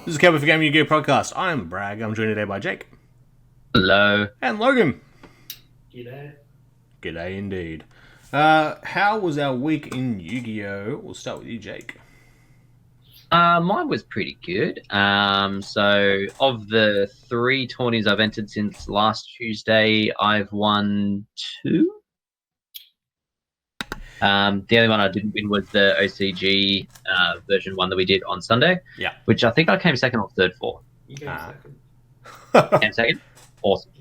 This is Kevin for Gaming Gear Podcast. I'm Bragg. I'm joined today by Jake. Hello. And Logan. G'day. G'day indeed. How was our week in Yu-Gi-Oh? We'll start with you, Jake. Mine was pretty good. So of the three tourneys I've entered since last Tuesday, I've won two. The only one I didn't win was the OCG version one that we did on Sunday. Yeah. Which I think I came second or third for. You came second. Came second? Awesome.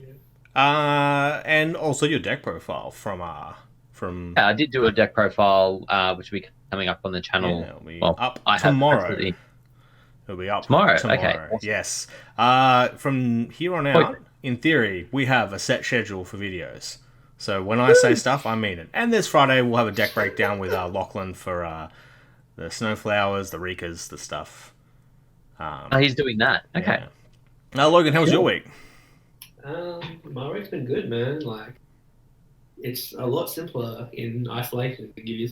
Yeah. And also your deck profile from Yeah, I did do a deck profile, which will be coming up on the channel. it'll be up I tomorrow. It'll be up Tomorrow. tomorrow. Okay. Awesome. Yes. From here on out, in theory, we have a set schedule for videos. So when I say stuff, I mean it. And this Friday, we'll have a deck breakdown with Lochlan for the Snowflowers, the Reekers, the stuff. He's doing that. Okay. Yeah. Now, Logan, how was your week? My week's been good, man. Like, it's a lot simpler in isolation to give you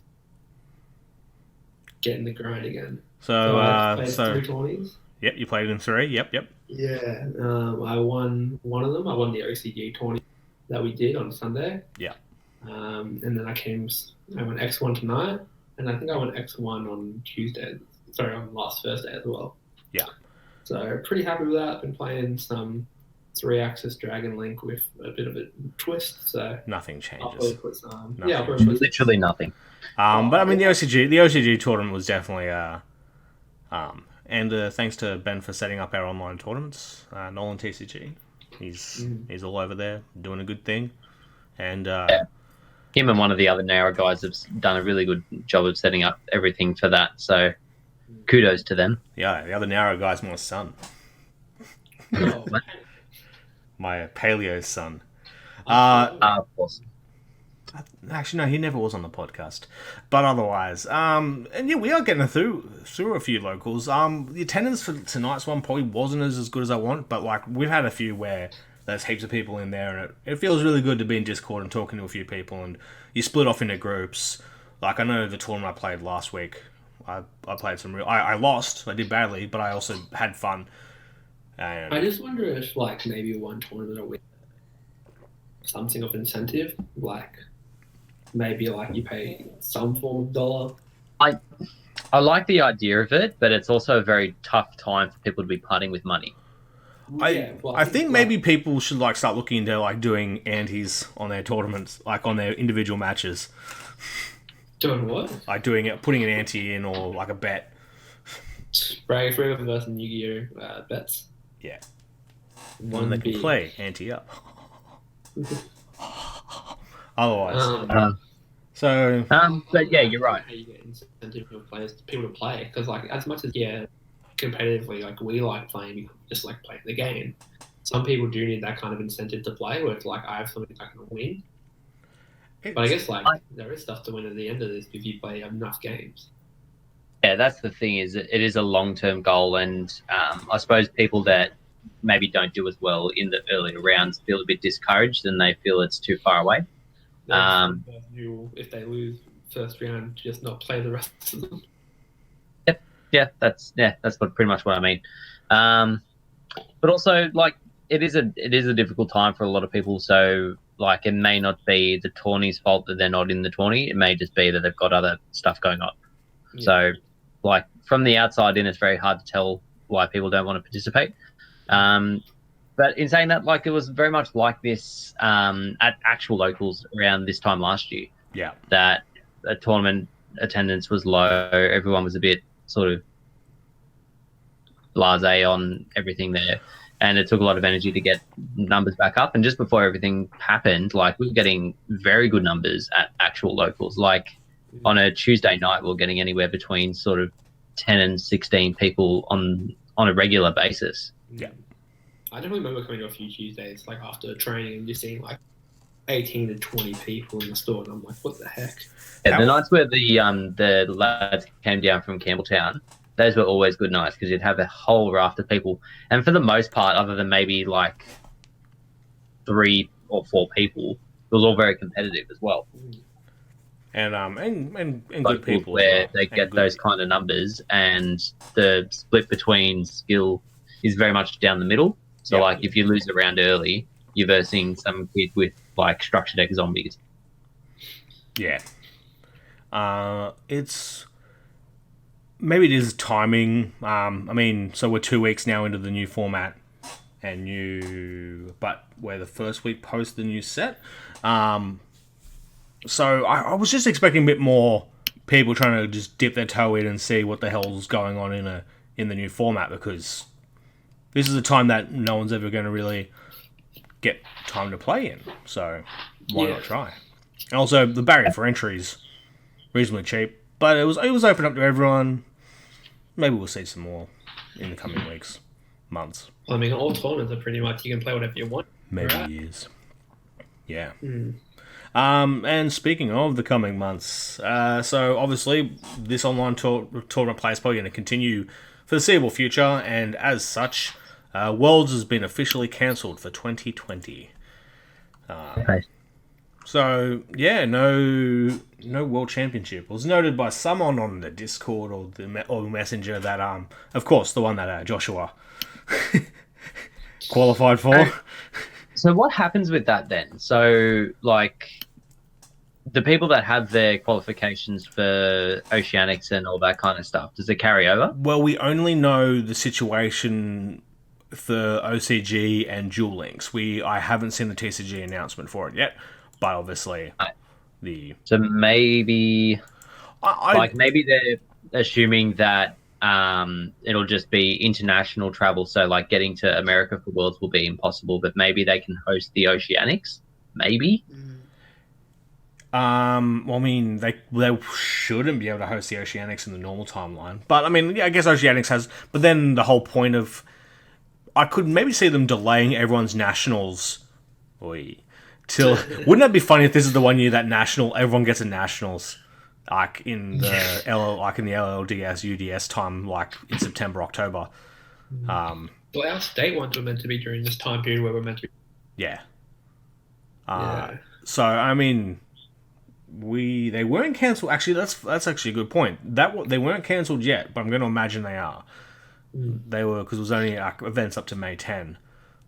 getting the grind again. So I played three tourneys. Yep, you played in three. Yep. Yeah. I won one of them. I won the OCG tourney that we did on Sunday. Yeah. And then I went X1 tonight, and I think I went X1 on Tuesday. Sorry, on last Thursday as well. Yeah. So pretty happy with that. Been playing some 3-axis Dragon Link with a bit of a twist. So Nothing I'll changes. probably put some. Nothing. Yeah, I'll probably put Literally nothing. But I mean, the OCG tournament was definitely and thanks to Ben for setting up our online tournaments. Nolan TCG, he's all over there doing a good thing, and Him and one of the other Nara guys have done a really good job of setting up everything for that. So kudos to them. yeah, the other Nara guy's my son, Oh, my paleo son. Of course. Actually, no, he never was on the podcast. But otherwise, and yeah, we are getting through a few locals. The attendance for tonight's one probably wasn't as good as I want, but like we've had a few where there's heaps of people in there, and it feels really good to be in Discord and talking to a few people, and you split off into groups. Like I know the tournament I played last week, I played some real. I lost, I did badly, but I also had fun. And I just wonder if like maybe one tournament a week, something of incentive, like maybe like you pay some form of dollar. I like the idea of it, but it's also a very tough time for people to be parting with money. I think maybe people should like start looking into like doing antes on their tournaments, like on their individual matches. Doing what? Like putting an ante in or like a bet. Bragg for versus Yu-Gi-Oh bets. Yeah. One They can big. play ante up. Otherwise. So But yeah, you're right. How you get incentive for players, people to play, because like as much as competitively, like we like playing, we just like playing the game. Some people do need that kind of incentive to play, where it's like I have something I can win. But I guess like there is stuff to win at the end of this if you play enough games. Yeah, that's the thing, is it is a long-term goal, and I suppose people that maybe don't do as well in the earlier rounds feel a bit discouraged and they feel it's too far away. If they lose first round, just not play the rest of them. Yeah, that's pretty much what I mean. But also, like, it is a difficult time for a lot of people. So, like, it may not be the tourney's fault that they're not in the tourney. It may just be that they've got other stuff going on. Yeah. So, like, from the outside in, it's very hard to tell why people don't want to participate. But in saying that, like, it was very much like this at actual locals around this time last year. Yeah. That the tournament attendance was low. Everyone was a bit sort of blasé on everything there. And it took a lot of energy to get numbers back up. And just before everything happened, like, we were getting very good numbers at actual locals. Like, on a Tuesday night, we were getting anywhere between sort of 10 and 16 people on a regular basis. Yeah. I definitely remember coming to a few Tuesdays, like after training, and just seeing like 18 to 20 people in the store, and I'm like, what the heck? Yeah, the nights where the lads came down from Campbelltown, those were always good nights because you'd have a whole raft of people. And for the most part, other than maybe like 3 or 4 people, it was all very competitive as well. and good locals people as where well. they And get good those people. kind of numbers, and the split between skill is very much down the middle. So, Yeah. like, if you lose a round early, you're versing some kid with like structure deck zombies. Yeah. It's maybe it is timing. I mean, so we're 2 weeks now into the new format, but we're the first week post the new set. So I was just expecting a bit more people trying to just dip their toe in and see what the hell's going on in the new format, because this is a time that no one's ever going to really get time to play in. So why not try? And also, the barrier for entry is reasonably cheap, but it was open up to everyone. Maybe we'll see some more in the coming weeks, months, I mean, all tournaments are pretty much you can play whatever you want. maybe Right. years. Yeah. Mm. And speaking of the coming months, so obviously this online tournament play is probably going to continue for the foreseeable future, and as such, Worlds has been officially cancelled for 2020. Okay. So yeah, no World Championship. It was noted by someone on the Discord or the Messenger that of course the one that Joshua qualified for. So what happens with that then? So, like, the people that have their qualifications for Oceanics and all that kind of stuff, does it carry over? Well, we only know the situation for OCG and Duel Links. I haven't seen the TCG announcement for it yet, but obviously Right. the So maybe, I maybe they're assuming that it'll just be international travel. So, like, getting to America for Worlds will be impossible, but maybe they can host the Oceanics. Maybe. well, I mean, they shouldn't be able to host the Oceanics in the normal timeline. But I mean, yeah, I guess Oceanics has. But then the whole point of, I could maybe see them delaying everyone's nationals. Till wouldn't that be funny if this is the one year that everyone gets a nationals, like in the LLDS UDS time, like in September October. Well, our state ones were meant to be during this time period where we're meant to be. Yeah. Yeah. So I mean, they weren't cancelled. Actually, that's actually a good point. They weren't cancelled yet, but I'm going to imagine they are. They were, because it was only events up to May 10.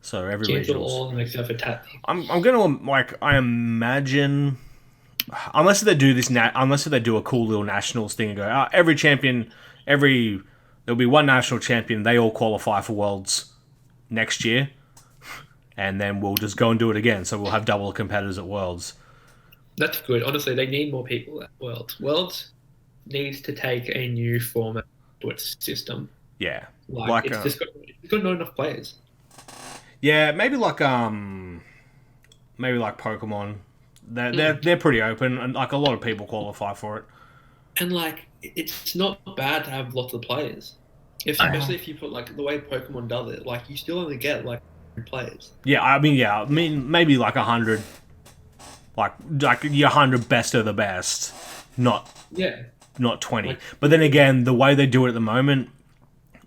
So every Cancel regionals. all of them except for Tat. I'm going to I imagine, unless they do unless they do a cool little nationals thing and go, every champion, there'll be one national champion. They all qualify for Worlds next year, and then we'll just go and do it again. So we'll have double the competitors at Worlds. That's good. Honestly, they need more people at Worlds. Worlds needs to take a new format to its system. Yeah, It's got not enough players. Yeah, maybe like Pokemon. They're pretty open, and like a lot of people qualify for it. And like, it's not bad to have lots of players, especially if you put like the way Pokemon does it. Like, you still only get like 100 players. Yeah, I mean maybe like 100, like your 100 best of the best, not 20. Like, but then again, the way they do it at the moment,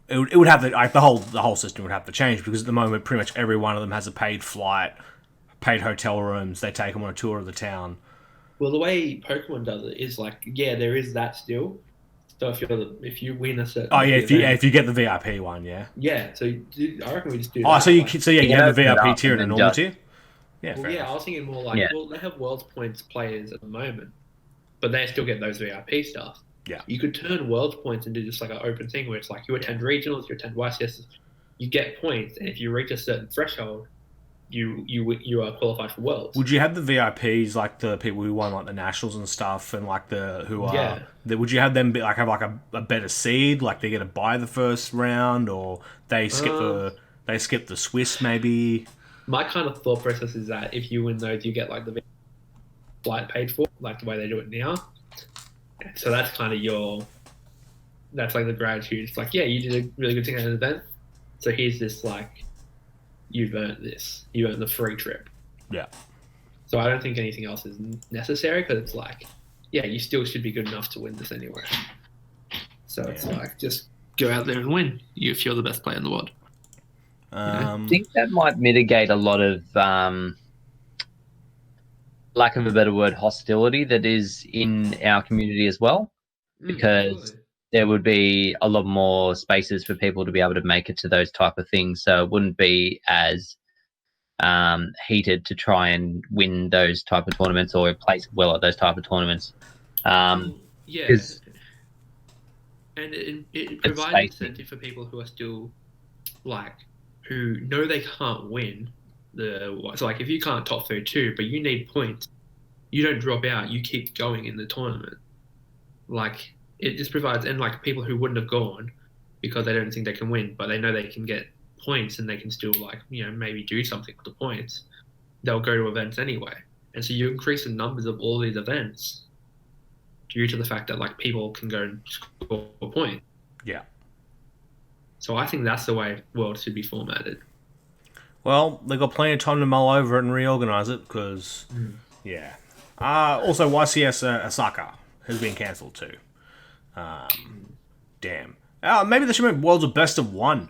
it would have to, like, the whole system would have to change, because at the moment pretty much every one of them has a paid flight, paid hotel rooms. They take them on a tour of the town. Well, the way Pokemon does it is like, yeah, there is that still. So if you win a certain, if you get the VIP one, yeah. So I reckon we just do. Oh, that. so you have the VIP tier and a and normal just- tier. Yeah, Well, fair yeah, enough. I was thinking more like, well, they have Worlds points players at the moment, but they still get those VIP stuff. Yeah. You could turn Worlds points into just like an open thing where it's like you attend regionals, you attend YCS, you get points, and if you reach a certain threshold, you are qualified for Worlds. Would you have the VIPs, like the people who won like the nationals and stuff, and like would you have them have like a better seed, like they get to buy the first round, or they skip the Swiss maybe? My kind of thought process is that if you win those, you get like the flight paid for, like the way they do it now. So that's kind of that's like the gratitude. It's like, yeah, you did a really good thing at an event, so here's this, like, you've earned this. You earned the free trip. Yeah. So I don't think anything else is necessary, because it's like, yeah, you still should be good enough to win this anyway. So it's like, just go out there and win if you're the best player in the world. I think that might mitigate a lot of lack of a better word, hostility that is in our community as well, because Absolutely. there would be a lot more spaces for people to be able to make it to those type of things. So it wouldn't be as heated to try and win those type of tournaments or place well at those type of tournaments. Yeah, Because and it it's provides spacey. incentive for people who are still like who know they can't win so like if you can't top 32 but you need points, you don't drop out, you keep going in the tournament. Like it just provides, and like people who wouldn't have gone because they don't think they can win, but they know they can get points and they can still like maybe do something with the points. They'll go to events anyway, and so you increase the numbers of all these events due to the fact that like people can go and score points. Yeah. So I think that's the way Worlds should be formatted. Well, they've got plenty of time to mull over it and reorganise it, because, yeah. Also, YCS Osaka has been cancelled too. Damn. Maybe they should make Worlds a best of one.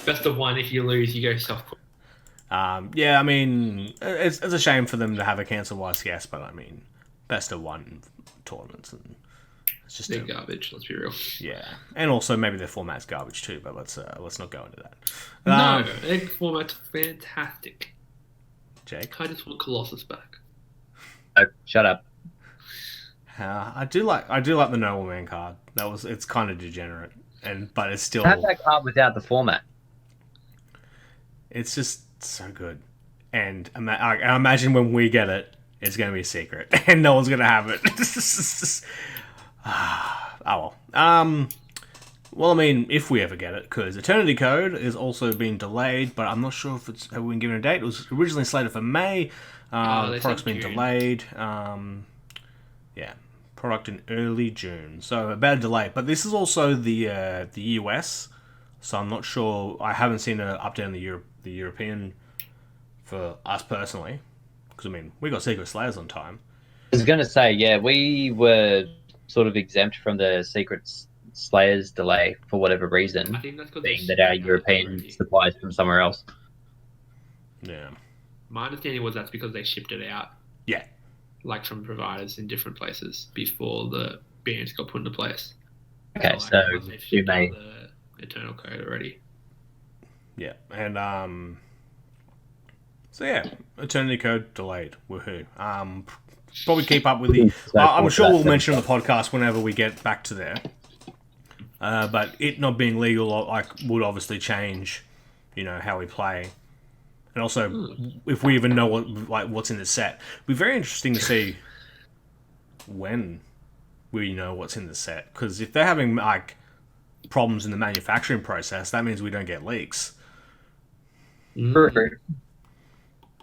Best of one, if you lose, you go soft. Yeah, I mean, it's a shame for them to have a cancelled YCS, but I mean, best of one tournaments, and it's just They're garbage, let's be real. yeah. And also maybe their format's garbage too, but let's not go into that. No, egg format's fantastic. Jake, I just want Colossus back. Oh, shut up. I do like the Nobleman card. It's kind of degenerate, but it's still Have that card without the format. it's just so good. And I imagine when we get it, it's going to be a secret, and no one's going to have it. Oh well. Well, I mean, if we ever get it, because Eternity Code is also being delayed, but I'm not sure if it's have we been given a date. It was originally slated for May. Product's been delayed. Yeah, product in early June, so about a delay. But this is also the US, so I'm not sure. I haven't seen an update on the European for us personally, because I mean we got Secret Slayers on time. I was going to say, yeah, we were sort of exempt from the Secret Slayers delay for whatever reason, I think that's because being that our European supplies from somewhere else. Yeah. My understanding was that's because they shipped it out. Yeah. Like from providers in different places before the bans got put into place. Okay, like, so once they've you shipped may. out the Eternal Code already. Yeah, and so yeah, Eternity Code delayed. Woohoo! Probably keep up with the. I'm sure we'll mention on the podcast whenever we get back to there. But it not being legal, like, would obviously change, how we play, and also if we even know what's in the set. It'd be very interesting to see when we know what's in the set, because if they're having like problems in the manufacturing process, that means we don't get leaks. True.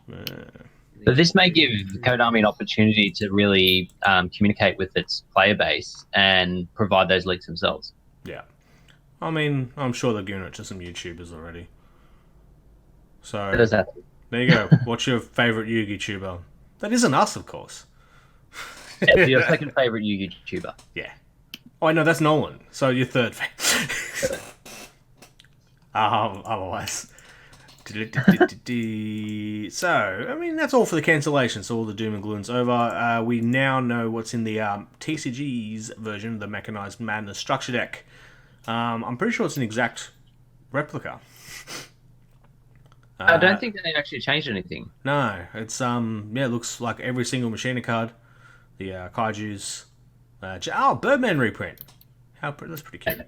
But this may give Konami an opportunity to really communicate with its player base and provide those leaks themselves. Yeah. I mean, I'm sure they're giving it to some YouTubers already. So, there you go. What's your favourite Yu-Gi tuber? That isn't us, of course. Yeah, so your second favourite Yu-Gi tuber. Yeah. Oh, no, that's Nolan. So your third favourite. Otherwise. So, I mean, that's all for the cancellation. So all the doom and gloom's over. We now know what's in the TCG's version, the Mechanized Madness structure deck. I'm pretty sure it's an exact replica. I don't think they actually changed anything. No, it's it looks like every single Machina card. The Kaiju's. Birdman reprint. That's pretty cute.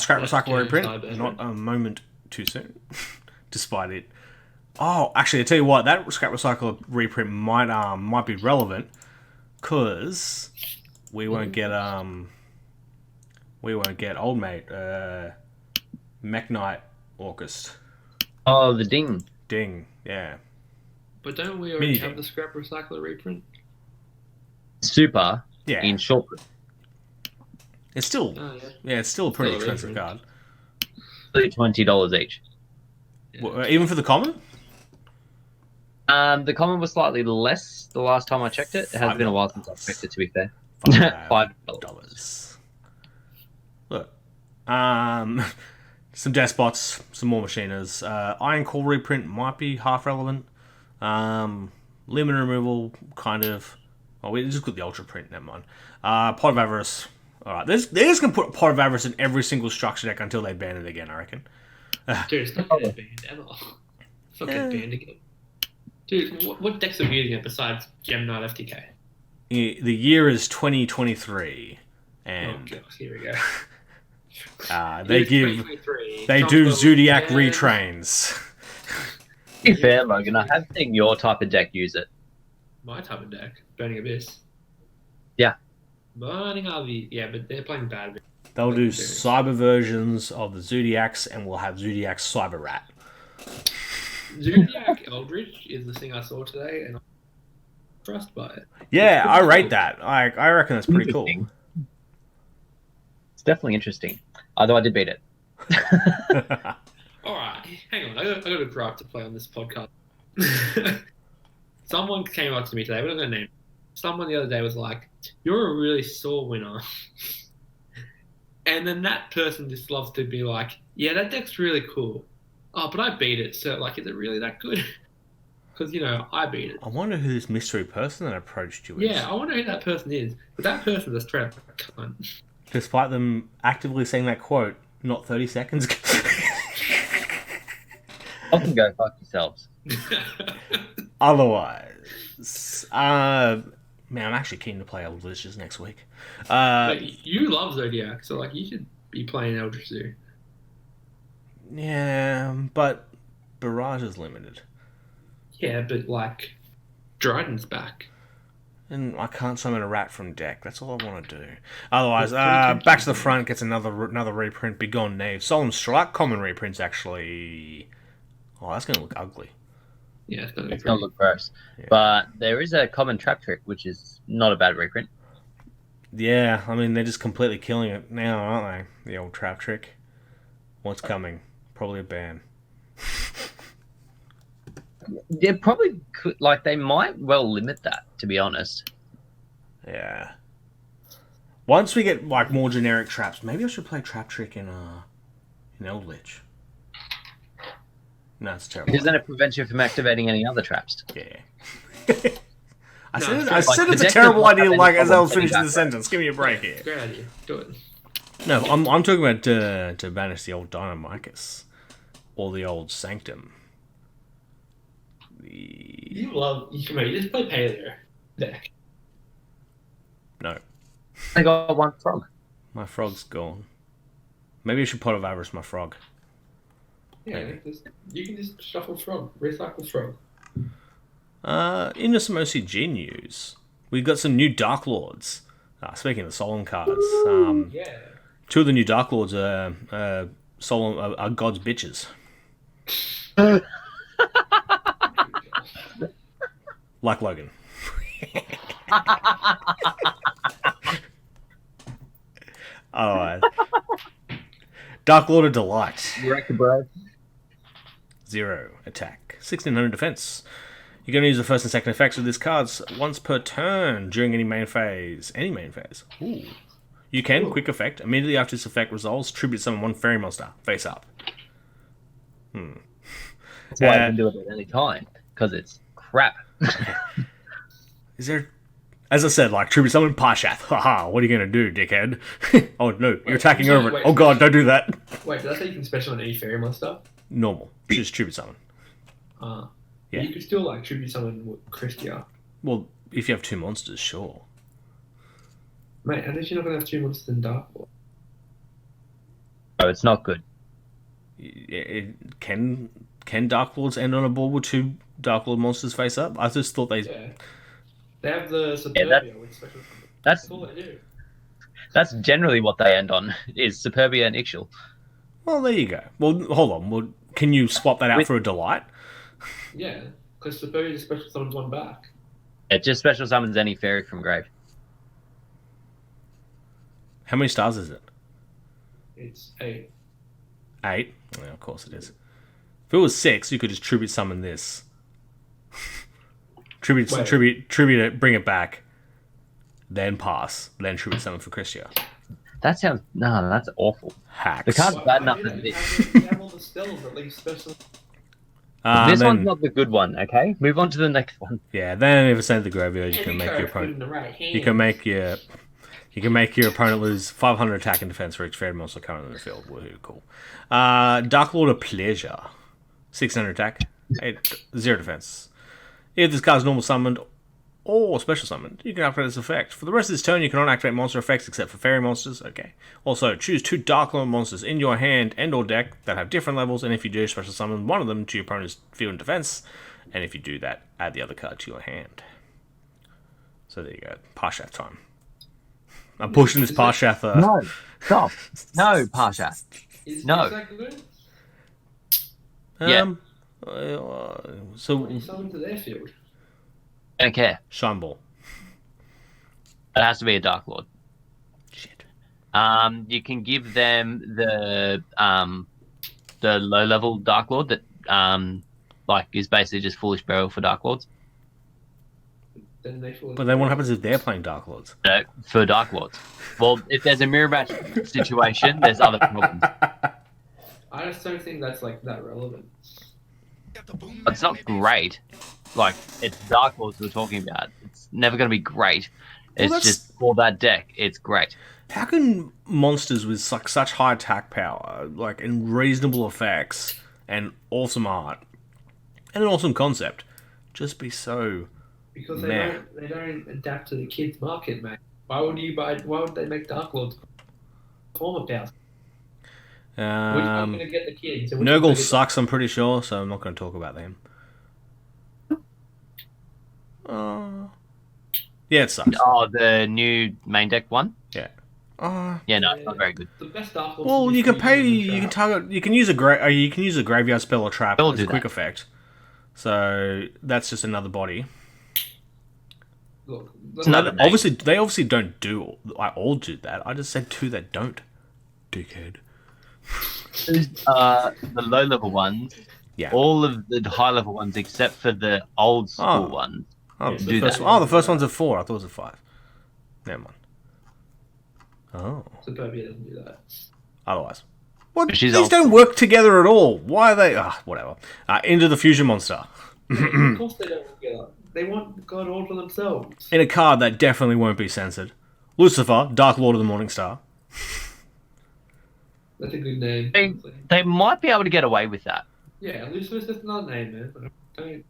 Scrap Recycle reprint. Not a moment too soon. Despite it. Oh, actually, I tell you what, that Scrap Recycle reprint might be relevant, because we won't get Old Mate Mech Knight August. Oh, the Ding, yeah. But don't we already have the Scrap Recycler reprint? Super. Yeah. In short. It's still it's still a pretty expensive card. $20 each. Yeah. Even for the common? The common was slightly less the last time I checked it. It has been a while since I've checked it, to be fair. $5. Look. Some Despots, some more Machinas. Iron Core reprint might be half relevant. Limit removal, kind of. Oh, we just got the ultra print. Never mind. Pot of Avarice. All right, they're just gonna put Pot of Avarice in every single structure deck until they ban it again. I reckon. Dude, it's not getting banned ever. It's not getting banned again. Dude, what decks are you using it besides Gem Knight FTK? The year is 2023, and oh, gosh, here we go. they do Zodiac retrains. To be fair, Logan, I have seen your type of deck use it. My type of deck, Burning Abyss. Yeah. Burning RV, yeah, but they're playing bad. They'll do cyber versions of the Zodiacs, and we'll have Zodiac Cyber Rat. Zodiac Eldritch is the thing I saw today, and I'm impressed by it. Yeah, I rate that. I reckon that's pretty cool. It's definitely interesting. Although I did beat it. All right, hang on. I got a gripe to play on this podcast. Someone came up to me today. We're not going to name. Someone the other day was like, "You're a really sore winner," and then that person just loves to be like, "Yeah, that deck's really cool. Oh, but I beat it. So, like, is it really that good?" Because I beat it. I wonder who this mystery person that approached you is. Yeah, I wonder who that person is. But that person is a straight up cunt. Despite them actively saying that quote, not 30 seconds ago. I can go fuck yourselves. Otherwise, man, I'm actually keen to play Eldritches next week. You love Zodiac, so like you should be playing Eldritch Zoo. Yeah, but Barrage is limited. Yeah, but like Dryden's back. And I can't summon a rat from deck. That's all I want to do. Otherwise, back to the front gets another reprint. Begone Knave. Solemn Strike. Common reprint's actually... Oh, that's going to look ugly. Yeah, it's going to look gross. Yeah. But there is a common trap trick, which is not a bad reprint. Yeah, I mean, they're just completely killing it now, aren't they? The old trap trick. What's coming? Probably a ban. They probably could, like, they might well limit that, to be honest. Yeah. Once we get, like, more generic traps, maybe I should play Trap Trick in Eldritch. No, it's terrible. Because then it prevents you from activating any other traps. Yeah. I said it's a terrible idea, like, as I was finishing the sentence. Give me a break here. Great idea. Do it. No, I'm talking about to banish the old Dynamicus. Or the old Sanctum. You just play Paleo deck. No. I got one frog. My frog's gone. Maybe I should Pot of Avarice my frog. Yeah, you can just shuffle frog, recycle frog. Into some OCG news, we got some new Dark Lords. Speaking of the Solemn cards, yeah. Two of the new Dark Lords are Solemn are God's bitches. Like Logan. Alright. Dark Lord of Delight. Bro. 0 attack. 1600 defense. You're going to use the first and second effects of this cards once per turn during any main phase. Any main phase. Ooh. You can, quick effect, immediately after this effect resolves, tribute summon one fairy monster, face up. That's why I can do it at any time, because it's crap. Is there... As I said, like, tribute summon Parshath. Haha, what are you going to do, dickhead? Oh, no, you're attacking over it. Oh, God, don't do that. Wait, did I say you can special on any fairy monster? Normal. Just tribute summon. Yeah. You could still, like, tribute summon with Christia. Well, if you have two monsters, sure. Mate, and if you're not going to have two monsters in Dark Lord. Oh, it's not good. Can Dark Lords end on a board with two Dark Lord monsters face up? I just thought they... Yeah. They have the Superbia with special summon. That's all they do. That's generally what they end on, is Superbia and Ixchel. Well, there you go. Well, hold on. Well, can you swap that out for a Delight? Yeah, because Superbia just special summons one back. It just special summons any fairy from grave. How many stars is it? It's 8. 8? Yeah, of course it is. If it was 6, you could just tribute summon this. Tribute it, bring it back, then pass, then tribute summon for Christia. That sounds... No, that's awful. Hacks. The card's bad enough as it is. You have all the spells that leave special... This then, one's not the good one. Okay, move on to the next one. Yeah, then if it's sent to the graveyard, you can make your opponent. You can make your opponent lose 500 attack and defense for each fairy monster currently in the field. Woohoo, cool. Dark Lord of Pleasure, 600 attack, 0 defense. If this card's normal summoned or special summoned, you can activate this effect. For the rest of this turn, you cannot activate monster effects except for fairy monsters. Okay. Also, choose 2 Dark Lord monsters in your hand and/or deck that have different levels, and if you do, special summon one of them to your opponent's field and defense. And if you do that, add the other card to your hand. So there you go. Parshath time. I'm pushing this Parshath. No, stop. No, Parshath. No. Is that good? Yeah. So What do you summon to their field? Don't care. Shine Ball. It has to be a Dark Lord. Shit. You can give them the low level Dark Lord that is basically just Foolish Burial for Dark Lords. But then what happens if they're playing Dark Lords? No, for Dark Lords. Well, if there's a mirror match situation, there's other problems. I just don't think that's like that relevant. It's not great. Like, it's Dark Lords we're talking about. It's never going to be great. It's just for that deck. It's great. How can monsters with such high attack power, and reasonable effects, and awesome art, and an awesome concept, just be so? Because they don't adapt to the kids' market, mate. Why would they make Dark Lords form of powers? Which one's going to get the kids? Nurgle sucks, I'm pretty sure, so I'm not going to talk about them. Yeah, it sucks. Oh, the new main deck one? Yeah. Yeah, no, it's not very good. The best Dark Lords. Well, you can pay. You can target. You can use a graveyard spell or trap as a quick effect. So that's just another body. Look, obviously, they don't do. I all do that. I just said 2 that don't. Dickhead. The low level ones. Yeah. All of the high level ones except for the old school ones. The first one's a 4. I thought it was a 5. Never mind. Oh. Suburbia doesn't do that. Otherwise. What? She's These don't work together at all. Why are they? Whatever. Into the Fusion Monster. Of course they don't work together. They want God all for themselves. In a card that definitely won't be censored. Lucifer, Dark Lord of the Morning Star. That's a good name. They might be able to get away with that. Yeah, Lucifer's just another name, man. Don't...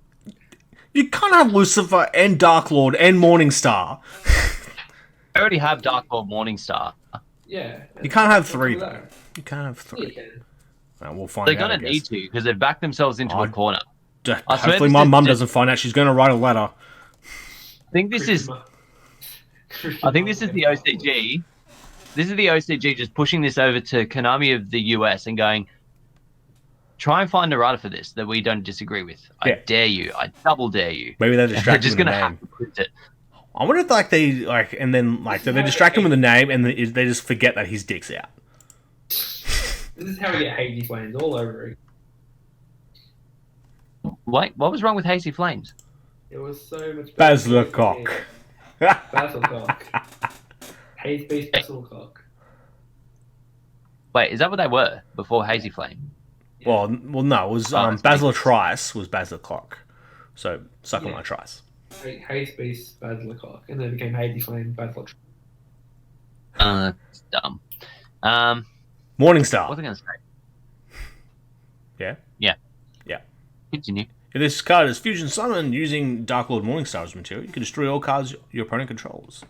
You can't have Lucifer and Dark Lord and Morning Star. I already have Dark Lord Morningstar. Yeah. You can't have 3. You can't have 3. Yeah, you can. We'll find They're out. going to need to because they've backed themselves into a corner. Hopefully my mum doesn't find out. She's going to write a letter. I think this is the OCG. This is the OCG just pushing this over to Konami of the US and going, try and find a writer for this that we don't disagree with. I dare you. I double dare you. Maybe they're distracted. They're just going to have to print it. I wonder if they distract him with the name and they just forget that his dick's out. This is how we get Hazy Flames all over again. Wait, what was wrong with Hazy Flames? It was so much Basil Cock. Basil Cock. Haze Beast Basil Cock. Wait, is that what they were before Hazy Flame? Yeah. Well, no, it was Basil Trice was Basil Cock. So suck on my Trice. Haze Beast Basil Cock, and then it became Hazy Flame Basil. It's dumb. Morningstar. What was I going to say? Yeah. Continue. If this card is fusion summoned using Dark Lord Morningstar as material, you can destroy all cards your opponent controls.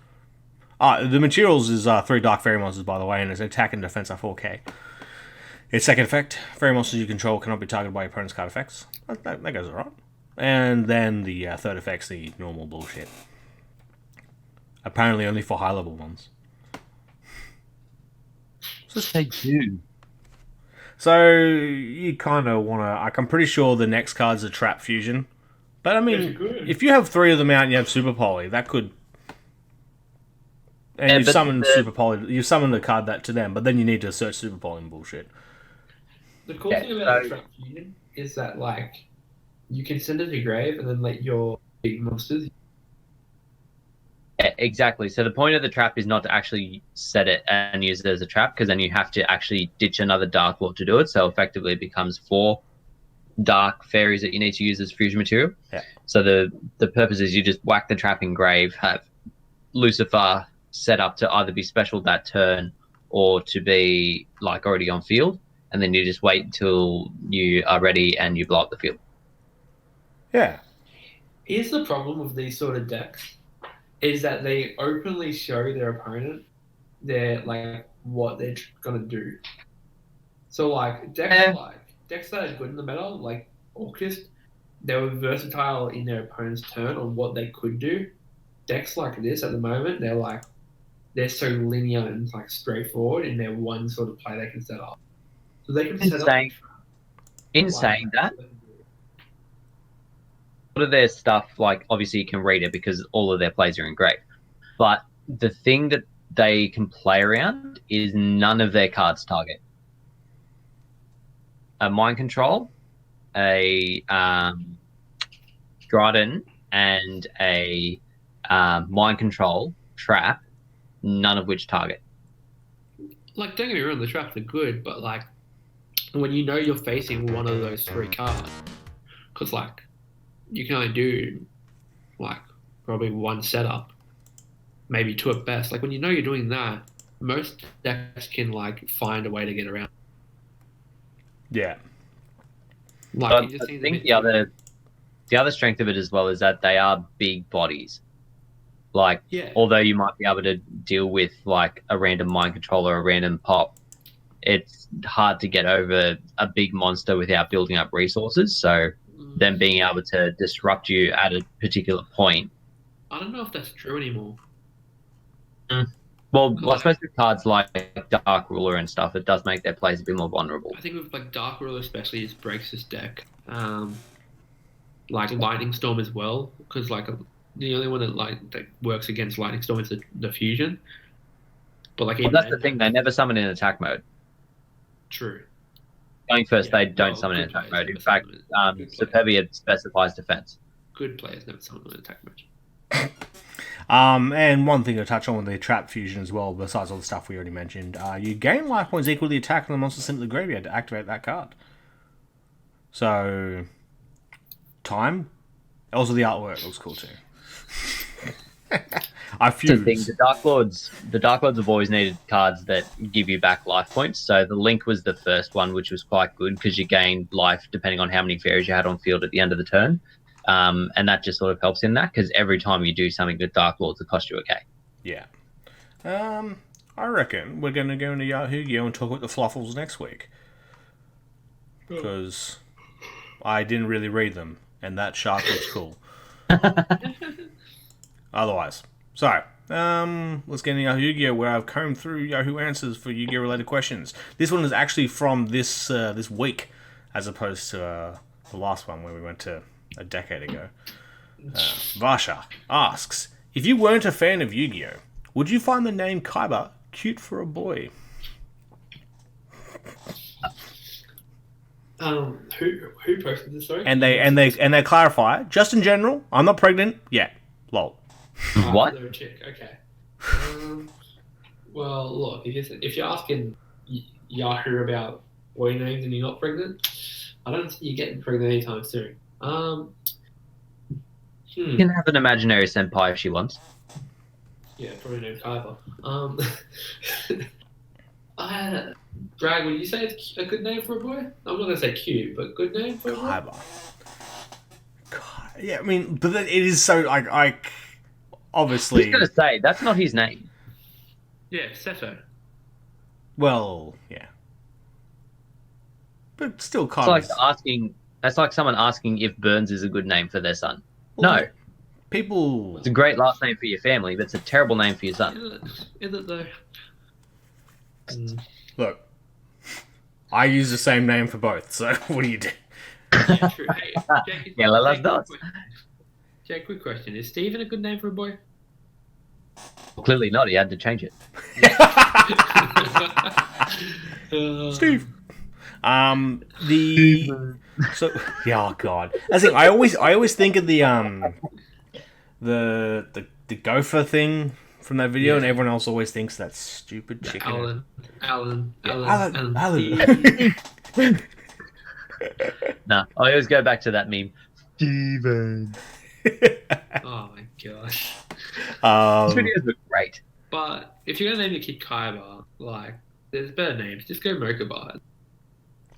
The materials is 3 Dark Fairy Monsters, by the way, and its attack and defense are 4k. Its second effect, Fairy Monsters you control cannot be targeted by your opponent's card effects. That goes alright. And then the third effect's the normal bullshit. Apparently only for high level ones. So they do. So you kind of want to... I'm pretty sure the next card's a Trap Fusion. But I mean, if you have 3 of them out and you have Super Poly, that could... And you summon Super Poly, you summon the card that to them, but then you need to search Super Poly and bullshit. The cool thing about the Trap Fusion is that, you can send it to grave and then let your big monsters... Yeah, exactly. So the point of the trap is not to actually set it and use it as a trap, because then you have to actually ditch another Dark Lord to do it. So effectively it becomes 4 dark fairies that you need to use as fusion material. Yeah. So the purpose is you just whack the trap in grave, have Lucifer set up to either be special that turn or to be like already on field, and then you just wait until you are ready and you blow up the field. Yeah. Here's the problem with these sort of decks, is that they openly show their opponent what they're gonna do. So like decks that are good in the meta, like Orcust, they were versatile in their opponent's turn on what they could do. Decks like this at the moment, they're so linear and like straightforward in their one sort of play they can set up. So they can set up. In saying that, a lot of their stuff, like obviously you can read it because all of their plays are engraved. But the thing that they can play around is none of their cards target. A mind control, a Dryden, and a mind control trap, none of which target. Like, don't get me wrong, the traps are good, but like when you know you're facing one of those three cards, because like you can only do like probably one setup, maybe two at best. Like when you know you're doing that, most decks can like find a way to get around. Yeah. Like, But you just I need think the other strength of it as well is that they are big bodies. Like, although you might be able to deal with like a random mind control or a random pop, it's hard to get over a big monster without building up resources. So them being able to disrupt you at a particular point. I don't know if that's true anymore. Well, I suppose with cards like Dark Ruler and stuff, it does make their plays a bit more vulnerable. I think with like Dark Ruler especially, it breaks this deck. Like Lightning Storm as well, because like the only one that works against Lightning Storm is the fusion. But like, that's the thing; they never summon in attack mode. True. Going first, they don't summon in attack mode. In fact, Superbia specifies defense. Good players never summon in attack mode. And one thing to touch on with the trap fusion as well, besides all the stuff we already mentioned, you gain life points equal to the attack of the monster sent to the graveyard to activate that card. So, also the artwork looks cool too. I fuse. The Dark Lords have always needed cards that give you back life points. So the Link was the first one, which was quite good because you gained life depending on how many fairies you had on field at the end of the turn. And that just sort of helps in that because every time you do something with Dark Lords, it costs you a K. Yeah. I reckon we're going to go into Yu-Gi-Oh! And talk about the Fluffles next week. Because I didn't really read them, and that shark looks cool. Otherwise. So, let's get into Yahoo Yu-Gi-Oh! Where I've combed through Yahoo Answers for Yu-Gi-Oh! Related questions. This one is actually from this week, as opposed to the last one where we went to a decade ago. Varsha asks, if you weren't a fan of Yu-Gi-Oh!, would you find the name Kaiba cute for a boy? Who posted this? Sorry. And they clarify, just in general, I'm not pregnant yet. Lol. What? They're a chick. Okay. Well, look, if you're asking Yahoo about boy names and you're not pregnant, I don't think you're getting pregnant anytime soon. You can have an imaginary senpai if she wants. Yeah, probably named Kaiba. Brad, would you say it's a good name for a boy? I'm not going to say cute, but good name for a boy? Kaiba. God, yeah, I mean, but it is so, like obviously... I was going to say, that's not his name. Yeah, Seto. Well, yeah. But still Kaiba. That's like someone asking if Burns is a good name for their son. Well, no. People... It's a great last name for your family, but it's a terrible name for your son. Is it though? Look, I use the same name for both, so what do you do? Yeah, true. Hey, Jake, Yellow loves dots. Jake, quick question. Is Steven a good name for a boy? Well, clearly not. He had to change it. Steve. Oh god. As in, I always think of the gopher thing from that video, and everyone else always thinks that stupid chicken. Alan. Alan. Nah, I always go back to that meme. Steven. Oh my gosh. These videos look great. But if you're gonna name your kid Kaiba, like, there's better names. Just go Mokuba.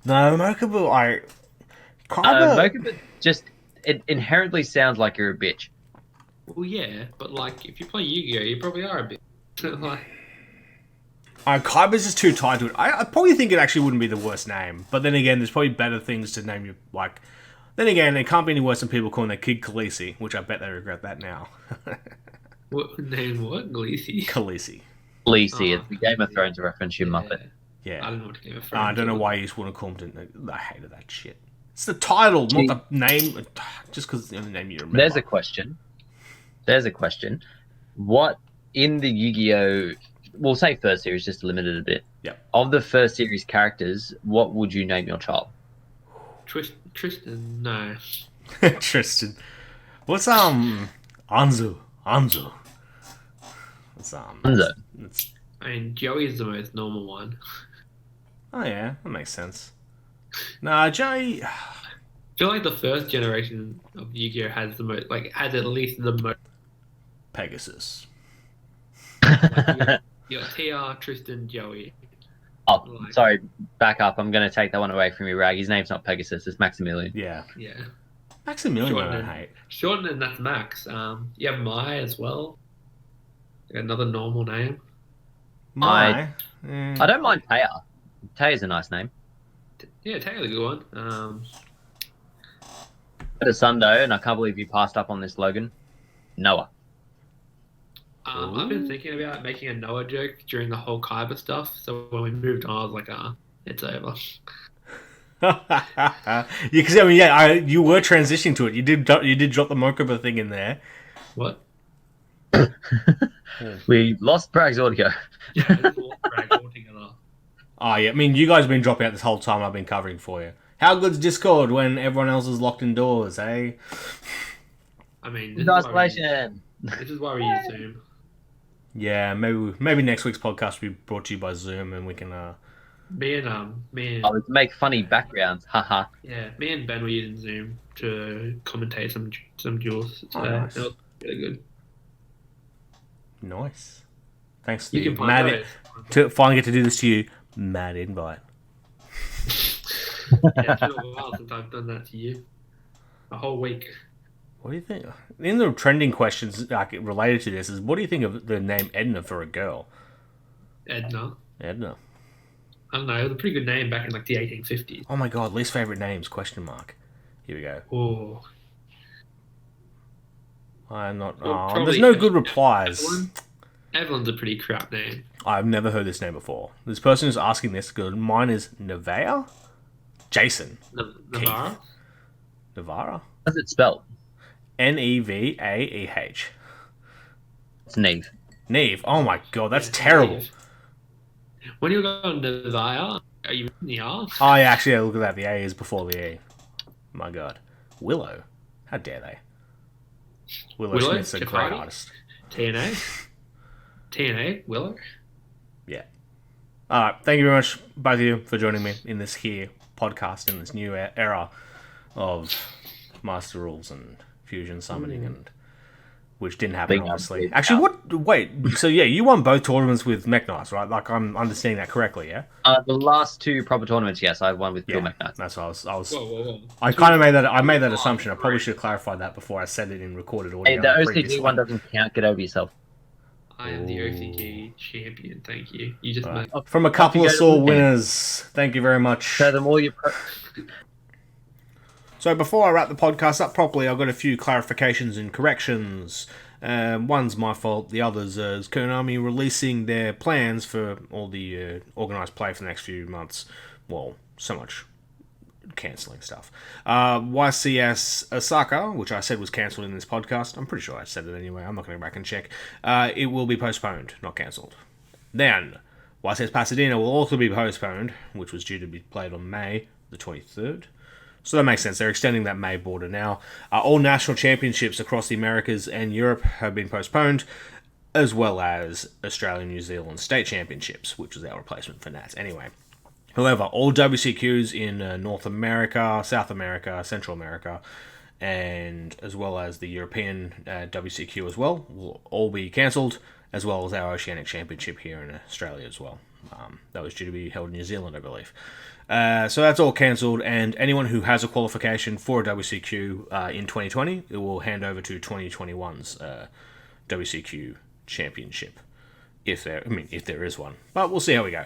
No, Mokuba, Kaiba. Mokuba just it inherently sounds like you're a bitch. Well, yeah, but like, if you play Yu-Gi-Oh, you probably are a bit. Like, Kaiba's just too tied to it. I probably think it actually wouldn't be the worst name, but then again, there's probably better things to name you. Like, then again, it can't be any worse than people calling their kid Khaleesi, which I bet they regret that now. what name? What Khaleesi? Khaleesi. Khaleesi, it's the Game of Thrones reference, you muppet. Yeah. I don't know what Game of Thrones. I don't know why you just want to call him. I hated that shit. It's the title, not the name. Just because it's the only name you remember. There's a question. What in the Yu-Gi-Oh? We'll say first series, just to limit it a bit. Yeah. Of the first series characters, what would you name your child? Tristan? No. Tristan. What's Anzu? What's Anzo. I mean, Joey's the most normal one. Oh yeah, that makes sense. Nah, Joey. I feel like the first generation of Yu-Gi-Oh has the most, like, has at least the most. Pegasus. You got TR, Tristan, Joey. Oh, Like, sorry, back up. I'm going to take that one away from you, Rag. His name's not Pegasus, it's Maximilian. Yeah. yeah. Maximilian, I don't hate. Shorten and that's Max. You have Mai as well. Another normal name. Mai. I don't mind Taya. Taya's a nice name. Yeah, Taylor's a good one. Got a son, though, and I can't believe you passed up on this, Logan. Noah. I've been thinking about making a Noah joke during the whole Kaiba stuff. So when we moved on, I was like, it's over. Because you were transitioning to it. You did drop the Mokuba thing in there. What? We lost Brag's audio. Yeah, it's all dragged all together. Oh yeah, I mean, you guys have been dropping out this whole time I've been covering for you. How good's Discord when everyone else is locked indoors, eh? I mean, Isolation. This is why we use Zoom. Yeah, maybe next week's podcast will be brought to you by Zoom, and we can. Me and Oh, we can make funny backgrounds. Haha. yeah, me and Ben were using Zoom to commentate some duels. So nice. it was really good. Nice. Thanks. You can Steve. find Mad to finally get to do this to you. Mad invite. Yeah, it's been a while since I've done that to you. A whole week. What do you think? In the trending questions related to this is, what do you think of the name Edna for a girl? Edna. Edna. I don't know. It was a pretty good name back in like the 1850s. Oh my god, least favorite names? ? Here we go. Oh. I'm not. Well, there's probably no good replies. Evelyn's a pretty crap name. I've never heard this name before. This person who's asking this good. Mine is Nevea? Jason. Navarra? Navarra? How's it spelled? Nevaeh. It's Neve. Neve. Oh my god, that's Yeah, terrible. Neve. When you go on Navarra, are you in the R? Oh yeah, actually, look at that. The A is before the E. My god. Willow. How dare they? Willow Smith's a great Jafari? artist. TNA? TNA? Willow? Yeah. Alright, thank you very much, both of you, for joining me in this here podcast in this new era of Master Rules and Fusion Summoning, and which didn't happen, obviously. Actually, wait, so yeah, you won both tournaments with Mech Knights, right? Like, I'm understanding that correctly, yeah? The last two proper tournaments, yes, I won with Bill McNutt. That's what I was. Whoa. I kind of made that assumption. I probably should have clarified that before I said it in recorded audio. Hey, the OCG one doesn't count. Get over yourself. I am the OCG champion, thank you. You just made... From a couple of sore winners. Thank you very much. Show them all your... So before I wrap the podcast up properly, I've got a few clarifications and corrections. One's my fault, the other's is Konami releasing their plans for all the organised play for the next few months. Well, so much cancelling stuff. YCS Osaka, which I said was cancelled in this podcast. I'm pretty sure I said it anyway. I'm not going to go back and check. It will be postponed, not cancelled. Then, YCS Pasadena will also be postponed, which was due to be played on May the 23rd. So that makes sense. They're extending that May border now. All national championships across the Americas and Europe have been postponed, as well as Australia and New Zealand state championships, which was our replacement for NATS. Anyway, However, all WCQs in North America, South America, Central America, and as well as the European WCQ as well, will all be cancelled, as well as our Oceanic Championship here in Australia as well. That was due to be held in New Zealand, I believe. So that's all cancelled, and anyone who has a qualification for a WCQ in 2020, it will hand over to 2021's WCQ Championship. If there is one. But we'll see how we go.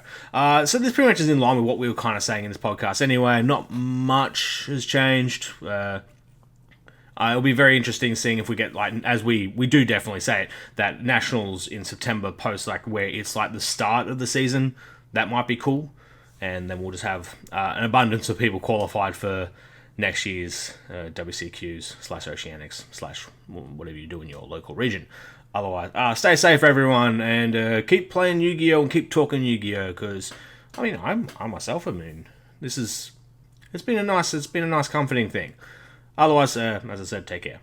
So this pretty much is in line with what we were kind of saying in this podcast anyway. Not much has changed. It'll be very interesting seeing if we get, like, as we do definitely say it, that Nationals in September post, like, where it's like the start of the season. That might be cool. And then we'll just have an abundance of people qualified for next year's WCQs / Oceanics / whatever you do in your local region. Otherwise, stay safe, everyone, and keep playing Yu-Gi-Oh! And keep talking Yu-Gi-Oh! Because, I mean, I myself, it's been a nice comforting thing. Otherwise, as I said, take care.